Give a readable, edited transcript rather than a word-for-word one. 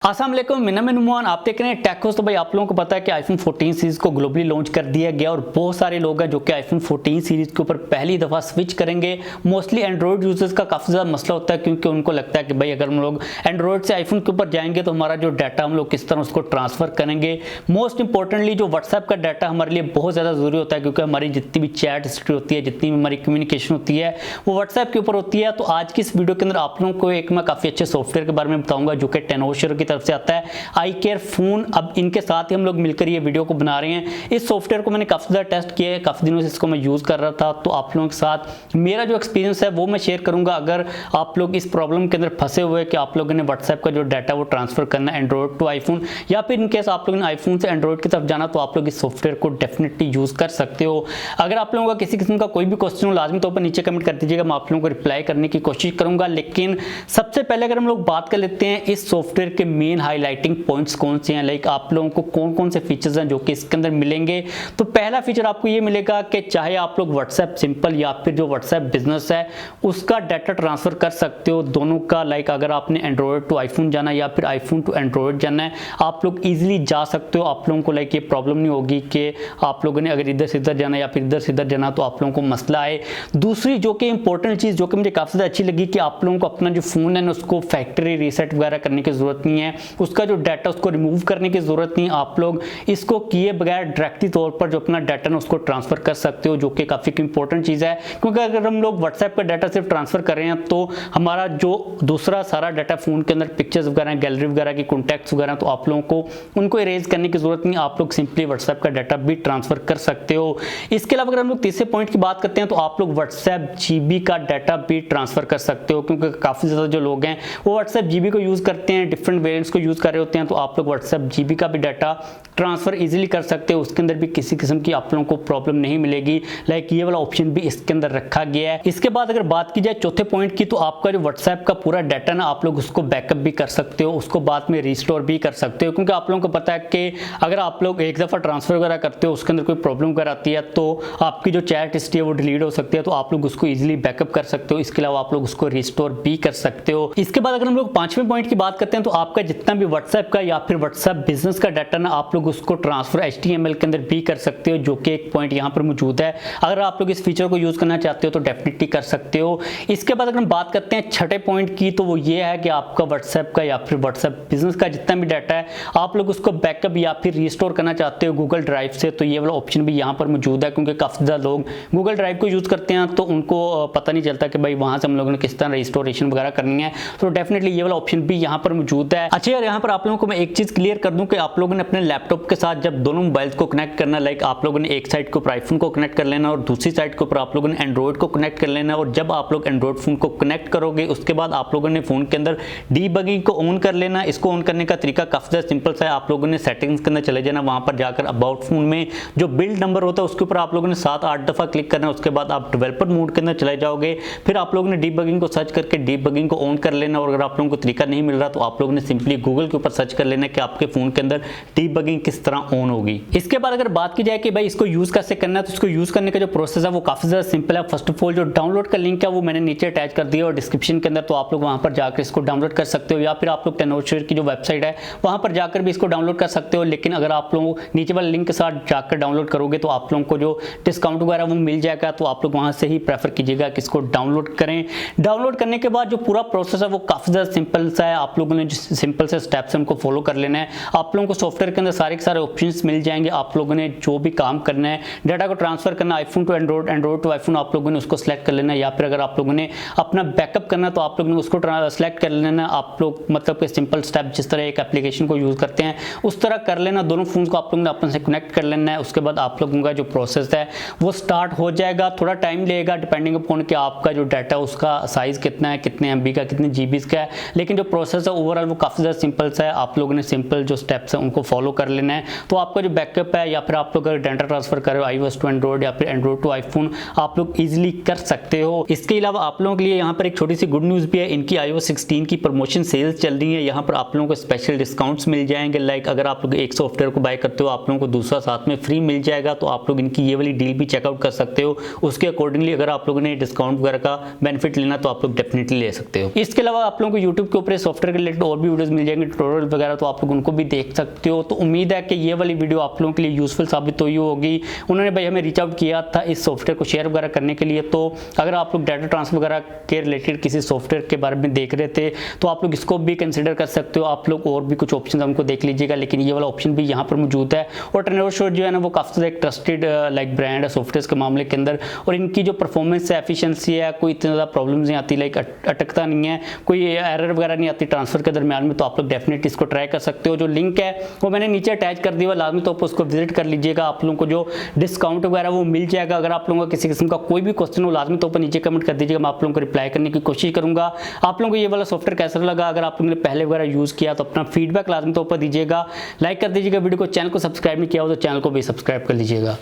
अस्सलाम वालेकुम, मेरा नाम नुमान। आप देख रहे हैं टेक। तो भाई आप लोगों को पता है कि आईफोन 14 सीरीज को ग्लोबली लॉन्च कर दिया गया और बहुत सारे लोग हैं जो कि आईफोन 14 सीरीज के ऊपर पहली दफ़ा स्विच करेंगे। मोस्टली एंड्रॉयड यूजर्स का काफ़ी ज़्यादा मसला होता है क्योंकि उनको लगता है कि भाई अगर हम लोग एंड्रॉयड से आईफोन के ऊपर जाएंगे तो हमारा जो डाटा हम लोग किस तरह उसको ट्रांसफ़र करेंगे। मोस्ट इंपॉर्टेंटली जो व्हाट्सएप का डाटा हमारे लिए बहुत ज़्यादा ज़रूरी होता है क्योंकि हमारी जितनी भी चैट हिस्ट्री होती है, जितनी भी हमारी कम्युनिकेशन होती है वो व्हाट्सएप के ऊपर होती है। तो आज की इस वीडियो के अंदर आप लोगों को एक मैं काफ़ी अच्छे सॉफ्टवेयर के बारे में बताऊँगा जो कि टेनोशर की तरफ से आता है, आई केयर फोन। अब इनके साथ ही हम लोग मिलकर ये वीडियो को बना रहे हैं। इस सॉफ्टवेयर को मैंने काफ़ी ज़्यादा टेस्ट किया है, काफ़ी दिनों से इसको मैं यूज़ कर रहा था, तो आप लोगों के साथ मेरा जो एक्सपीरियंस है वो मैं शेयर करूंगा। अगर आप लोग इस प्रॉब्लम के अंदर फंसे हुए कि आप लोगों ने व्हाट्सएप का जो डाटा वो ट्रांसफर करना है एंड्रॉयड टू आईफोन, या फिर इनकेस आप लोगों ने आईफोन से एंड्रॉयड की तरफ जाना, तो आप लोग इस सॉफ्टवेयर को डेफिनेटली यूज़ कर सकते हो। अगर आप लोगों का किसी किस्म का कोई भी क्वेश्चन हो लाजमी तौर पर नीचे कमेंट कर दीजिएगा, मैं आप लोगों को रिप्लाई करने की कोशिश करूंगा। लेकिन सबसे पहले अगर हम लोग बात कर लेते हैं इस सॉफ्टवेयर के मेन हाईलाइटिंग पॉइंट्स कौन से हैं, लाइक आप लोगों को कौन कौन से फीचर्स हैं जो कि इसके अंदर मिलेंगे। तो पहला फीचर आपको ये मिलेगा कि चाहे आप लोग व्हाट्सएप सिंपल या फिर जो व्हाट्सएप बिजनेस है उसका डाटा ट्रांसफर कर सकते हो दोनों का। लाइक अगर आपने एंड्रॉयड टू आईफोन जाना है या फिर आईफोन टू एंड्रॉयड जाना है, आप लोग इजीली जा सकते हो। आप लोगों को लाइक ये प्रॉब्लम नहीं होगी कि आप लोगों ने अगर इधर से इधर जाना या फिर इधर से इधर जाना तो आप लोगों को मसला आए। दूसरी जो कि इंपॉर्टेंट चीज़ जो कि मुझे काफ़ी ज़्यादा अच्छी लगी कि आप लोगों को अपना जो फ़ोन है ना उसको फैक्ट्री रीसेट वगैरह करने की ज़रूरत नहीं है, उसका जो डाटा उसको रिमूव करने की ज़रूरत नहीं। आप लोग इसको किए बगैर डायरेक्टली तौर पर जो अपना डाटा ना उसको ट्रांसफर कर सकते हो, जो कि काफ़ी इंपॉर्टेंट चीज़ है। क्योंकि अगर हम लोग व्हाट्सएप का डाटा सिर्फ ट्रांसफर कर रहे हैं तो हमारा जो दूसरा सारा डाटा फोन के अंदर पिक्चर्स वगैरह, गैलरी वगैरह की कॉन्टैक्ट्स वगैरह, तो आप लोगों को उनको इरेज करने की जरूरत नहीं। आप लोग सिंपली व्हाट्सएप का डाटा भी ट्रांसफर कर सकते हो। इसके अलावा अगर हम लोग तीसरे पॉइंट की बात करते हैं तो आप लोग व्हाट्सएप जीबी का डाटा भी ट्रांसफर कर सकते हो, क्योंकि काफ़ी ज़्यादा जो लोग हैं वो व्हाट्सएप जीबी को यूज़ करते हैं, डिफरेंट वेरिएंट्स को यूज़ कर रहे होते हैं। तो आप लोग व्हाट्सएप जीबी का भी डाटा ट्रांसफर इजीली कर सकते हो, उसके अंदर भी किसी किस्म की आप लोगों को प्रॉब्लम नहीं मिलेगी। लाइक ये वाला ऑप्शन भी इसके अंदर रखा गया है। इसके बाद अगर बात की जाए चौथे पॉइंट की, तो आपका जो व्हाट्सएप का पूरा डाटा ना आप लोग उसको बैकअप भी कर सकते हो, उसको बाद में रिस्टोर भी कर सकते हो। क्योंकि आप लोगों को पता है कि अगर आप लोग एक दफ़ा ट्रांसफर वगैरह करते हो उसके अंदर कोई प्रॉब्लम वगैरह आती है तो आपकी जो चैट हिस्ट्री है वो डिलीट हो सकती है, तो आप लोग उसको ईजिली बैकअप कर सकते हो। इसके अलावा आप लोग उसको रिस्टोर भी कर सकते हो। इसके बाद अगर हम लोग पांचवें पॉइंट की बात करते हैं तो आपका जितना भी व्हाट्सएप का या फिर व्हाट्सएप बिजनेस का डाटा ना आप लोग उसको ट्रांसफर HTML के अंदर भी कर सकते हो, जो कि एक पॉइंट यहाँ पर मौजूद है। अगर आप लोग इस फीचर को यूज करना चाहते हो तो डेफिनेटली कर सकते हो। इसके बाद अगर हम बात करते हैं छठे पॉइंट की, तो वो ये है कि आपका व्हाट्सएप का या फिर व्हाट्सएप बिजनेस का जितना भी डाटा है आप लोग उसको बैकअप या फिर रिस्टोर करना चाहते हो गूगल ड्राइव से, तो ये वाला ऑप्शन भी यहाँ पर मौजूद है। क्योंकि काफी ज्यादा लोग गूगल ड्राइव को यूज करते हैं तो उनको पता नहीं चलता कि भाई वहां से हम लोगों ने किस तरह रिस्टोरेशन वगैरह करनी है, तो डेफिनेटली ये वाला ऑप्शन भी यहाँ पर मौजूद है। अच्छा यार, यहाँ पर आप लोगों को मैं एक चीज क्लियर कर दूं कि आप लोगों ने अपने लैपटॉप के साथ जब दोनों मोबाइल को कनेक्ट करना, लाइक आप लोगों ने एक साइड के ऊपर आईफोन को कनेक्ट कर लेना और दूसरी साइड के ऊपर आप लोगों ने एंड्रॉइड को कनेक्ट कर लेना। और जब आप लोग एंड्रॉइड फोन को कनेक्ट करोगे उसके बाद आप लोगों ने फोन के अंदर डीबगिंग को ऑन कर लेना। इसको ऑन करने का तरीका काफी ज्यादा सिंपल सा है। आप लोगों ने सेटिंग्स के अंदर चले जाना, वहां पर जाकर अबाउट फोन में जो बिल्ड नंबर होता है उसके ऊपर आप लोगों ने 7-8 दफा क्लिक करना है। उसके बाद आप डेवलपर मोड के अंदर चले जाओगे, फिर आप लोगों ने डीबगिंग को सर्च करके डीबगिंग को ऑन कर लेना। और अगर आप लोगों को तरीका नहीं मिल रहा तो आप लोगों ने सिंपली गूगल के ऊपर सर्च कर लेना कि आपके फोन के अंदर डीबगिंग किस तरह ऑन होगी। इसके बाद अगर बात की जाए कि भाई इसको यूज कैसे करना है, तो इसको यूज करने का जो प्रोसेस है वो काफी ज्यादा सिंपल है। फर्स्ट ऑफ ऑल जो डाउनलोड का लिंक है वो मैंने नीचे अटैच कर दिया और डिस्क्रिप्शन के अंदर, तो आप लोग वहां पर जाकर इसको डाउनलोड कर सकते हो, या फिर आप लोग टेनोशर की जो वेबसाइट है वहां पर जाकर भी इसको डाउनलोड कर सकते हो। लेकिन अगर आप लोग नीचे वाले लिंक के साथ जाकर डाउनलोड करोगे तो आप लोगों को जो डिस्काउंट वगैरह वो मिल जाएगा, तो आप लोग वहां से ही प्रेफर कीजिएगा कि इसको डाउनलोड करें। डाउनलोड करने के बाद जो पूरा प्रोसेस है वो काफी ज्यादा सिंपल सा है। आप लोगों ने जो सिंपल से स्टेप्स उनको फॉलो कर लेना है। आप लोगों को सॉफ्टवेयर के अंदर सारे के सारे ऑप्शंस मिल जाएंगे। आप लोगों ने जो भी काम करना है, डाटा को ट्रांसफर करना, iPhone to Android, Android to iPhone, आप लोगों ने उसको सिलेक्ट कर लेना है। या फिर अगर आप लोगों ने अपना बैकअप करना तो आप लोगों ने उसको सिलेक्ट कर लेना। आप लोग मतलब कि सिंपल स्टेप जिस तरह एक एप्लीकेशन को यूज करते हैं उस तरह कर लेना। दोनों फोन को आप लोगों ने अपन से कनेक्ट कर लेना है। उसके बाद आप लोगों का जो प्रोसेस है वो स्टार्ट हो जाएगा। थोड़ा टाइम लगेगा डिपेंडिंग अपॉन कि आपका जो डाटा उसका साइज कितना है, कितने MB का, कितने GB का है। लेकिन जो प्रोसेस है ओवरऑल वो काफी ज्यादा सिंपल सा है। आप लोगों ने सिंपल जो स्टेप्स है उनको फॉलो कर लेना है। तो आपका जो बैकअप है या फिर आप लोग अगर डाटा ट्रांसफर कर रहे हो iOS टू एंड्रॉइड या फिर एंड्रॉइड टू आईफोन, आप लोग इजीली कर सकते हो। इसके अलावा आप लोगों के लिए यहाँ पर एक छोटी सी गुड न्यूज भी है। इनकी iOS 16 की प्रमोशन सेल्स चल रही है। यहाँ पर आप लोगों को स्पेशल डिस्काउंट्स मिल जाएंगे। लाइक अगर आप लोग एक सॉफ्टवेयर को बाय करते हो आप लोगों को दूसरा साथ में फ्री मिल जाएगा। तो आप लोग इनकी ये वाली डील भी चेकआउट कर सकते हो। उसके अकॉर्डिंगली अगर आप लोगों ने डिस्काउंट वगैरह का बेनिफिट लेना तो आप लोग डेफिनेटली ले सकते हो। इसके अलावा आप लोगों को यूट्यूब के ऊपर सॉफ्टवेयर के रिलेटेड और भी वीडियोस वीडियोस मिल जाएंगे ट्यूटोरियल वगैरह, तो आप लोग उनको भी देख सकते हो। तो उम्मीद है कि ये वाली वीडियो आप लोगों के लिए यूजफुल साबित हुई होगी। उन्होंने भाई हमें रीच आउट किया था इस सॉफ्टवेयर को शेयर वगैरह करने के लिए। तो अगर आप लोग डाटा ट्रांसफर वगैरह के रिलेटेड किसी सॉफ्टवेयर के बारे में देख रहे थे तो आप लोग इसको भी कंसिडर कर सकते हो। आप लोग और भी कुछ ऑप्शन हमको देख लीजिएगा, लेकिन ये वाला ऑप्शन भी यहाँ पर मौजूद है। और टर्नओवर शॉट जो है ना वो काफ़ी ज़्यादा एक ट्रस्टेड लाइक ब्रांड है सॉफ्टवेयर के मामले के अंदर, और इनकी जो परफॉर्मेंस है, एफिशिएंसी है, कोई इतनी ज़्यादा प्रॉब्लम्स नहीं आती, लाइक अटकता नहीं है, कोई एरर वगैरह नहीं आती ट्रांसफर के दरमियान में। तो आप लोग डेफिनेटली इसको ट्राई कर सकते हो। जो लिंक है वो मैंने नीचे अटैच कर दिया, लाजमी तो उसको विजिट कर लीजिएगा। आप लोगों को जो डिस्काउंट वगैरह वो मिल जाएगा। अगर आप लोगों का किसी किस्म का कोई भी क्वेश्चन हो लाजमी तो नीचे कमेंट कर दीजिएगा, मैं आप लोगों को रिप्लाई करने की कोशिश करूंगा। आप लोगों को ये वाला सॉफ्टवेयर कैसा लगा, अगर आप लोगों ने पहले वगैरह यूज़ किया तो अपना फीडबैक लाजमी तो दीजिएगा, लाइक कर दीजिएगा वीडियो को, चैनल को सब्सक्राइब नहीं किया हो तो चैनल को भी सब्सक्राइब कर लीजिएगा।